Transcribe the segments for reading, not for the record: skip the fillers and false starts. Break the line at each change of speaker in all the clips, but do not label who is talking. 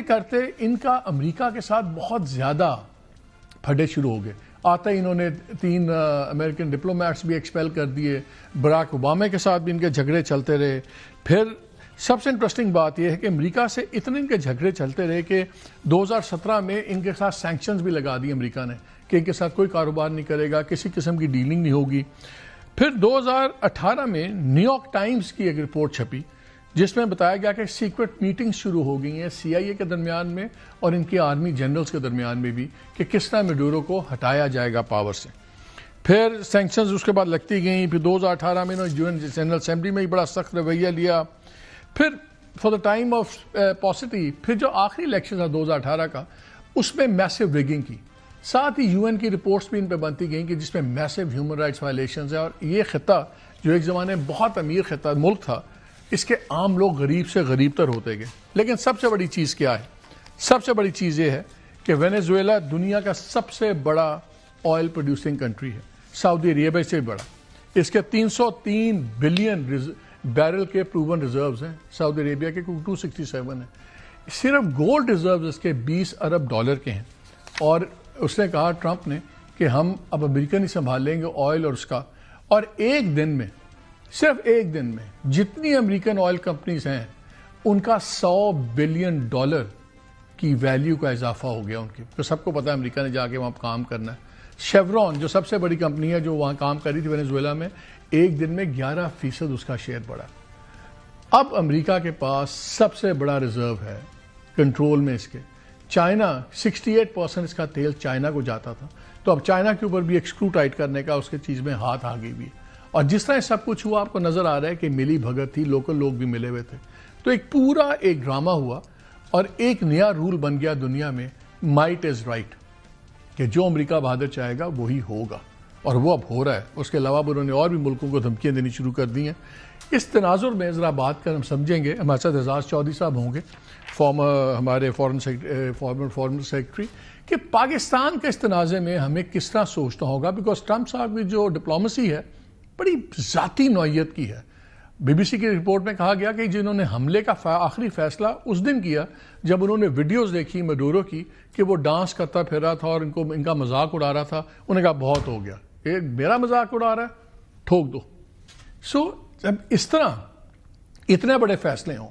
کرتے ان کا امریکہ کے ساتھ بہت زیادہ پھڈے شروع ہو گئے. آتے ہی انہوں نے 3 امریکن ڈپلومیٹس بھی ایکسپیل کر دیے. براک اوباما کے ساتھ بھی ان کے جھگڑے چلتے رہے. پھر سب سے انٹرسٹنگ بات یہ ہے کہ امریکہ سے اتنے ان کے جھگڑے چلتے رہے کہ 2017 میں ان کے ساتھ سینکشنز بھی لگا دی امریکہ نے کہ ان کے ساتھ کوئی کاروبار نہیں کرے گا, کسی قسم کی ڈیلنگ نہیں ہوگی. پھر 2018 میں نیو یارک ٹائمز کی ایک رپورٹ چھپی جس میں بتایا گیا کہ سیکرٹ میٹنگ شروع ہو گئی ہیں CIA کے درمیان میں اور ان کی آرمی جنرلز کے درمیان میں بھی کہ کس طرح میڈورو کو ہٹایا جائے گا پاور سے. پھر سینکشنز اس کے بعد لگتی گئیں. پھر 2018 میں انہوں نے UN جنرل اسمبلی میں بھی بڑا سخت رویہ لیا. پھر فار دا ٹائم آف پاسٹی پھر جو آخری الیکشن تھا 2018 کا اس میں میسو ریگنگ کی. ساتھ ہی UN کی رپورٹس بھی ان پہ بنتی گئیں کہ جس میں میسو ہیومن رائٹس وائلیشنز ہیں. اور یہ خطہ جو ایک زمانے میں بہت امیر خطہ ملک تھا, اس کے عام لوگ غریب سے غریب تر ہوتے گئے. لیکن سب سے بڑی چیز کیا ہے؟ سب سے بڑی چیز یہ ہے کہ وینیزویلا دنیا کا سب سے بڑا آئل پروڈیوسنگ کنٹری ہے, سعودی عربیہ سے بھی بڑا. اس کے 303 بلین بیرل کے پروون ریزروز ہیں, سعودی عربیہ کے 267 ہیں. صرف گولڈ ریزروز اس کے $20 ارب کے ہیں. اور اس نے کہا ٹرمپ نے کہ ہم اب امریکہ نہیں سنبھال لیں گے آئل اور اس کا. اور ایک دن میں, صرف ایک دن میں جتنی امریکن آئل کمپنیز ہیں ان کا $100 بلین کی ویلیو کا اضافہ ہو گیا ان کی. تو سب کو پتا ہے امریکہ نے جا کے وہاں کام کرنا ہے. شیورون جو سب سے بڑی کمپنی ہے جو وہاں کام کر رہی تھی وینیزویلا میں, ایک دن میں 11% اس کا شیئر بڑھا. اب امریکہ کے پاس سب سے بڑا ریزرو ہے کنٹرول میں اس کے. چائنا 68% اس کا تیل چائنا کو جاتا تھا, تو اب چائنا کے اوپر بھی ایک اسکرو ٹائٹ کرنے کا اس کے چیز میں ہاتھ آ گئی بھی. اور جس طرح سب کچھ ہوا آپ کو نظر آ رہا ہے کہ ملی بھگت تھی, لوکل لوگ بھی ملے ہوئے تھے. تو ایک پورا ایک ڈرامہ ہوا اور ایک نیا رول بن گیا دنیا میں, مائٹ از رائٹ, کہ جو امریکہ بہادر چاہے گا وہی ہوگا. اور وہ اب ہو رہا ہے. اس کے علاوہ انہوں نے اور بھی ملکوں کو دھمکیاں دینی شروع کر دی ہیں. اس تناظر میں ذرا بات کر ہم سمجھیں گے. ہمارے ساتھ اعزاز چودھری صاحب ہوں گے, ہمارے فارمر سیکرٹری, کہ پاکستان کے اس تنازع میں ہمیں کس طرح سوچنا ہوگا. بیکاز ٹرمپ صاحب کی جو ڈپلومیسی ہے بڑی ذاتی نوعیت کی ہے. BBC کی رپورٹ میں کہا گیا کہ جنہوں نے حملے کا آخری فیصلہ اس دن کیا جب انہوں نے ویڈیوز دیکھی میڈورو کی کہ وہ ڈانس کرتا پھر رہا تھا اور ان کا مذاق اڑا رہا تھا, انہوں نے کہا بہت ہو گیا, میرا مذاق اڑا رہا ہے, ٹھوک دو. جب اس طرح اتنے بڑے فیصلے ہوں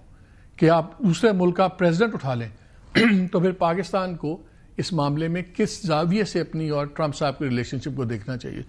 کہ آپ دوسرے ملک کا پریزیڈنٹ اٹھا لیں تو پھر پاکستان کو اس معاملے میں کس زاویے سے اپنی اور ٹرمپ صاحب کی ریلیشن شپ کو دیکھنا چاہیے.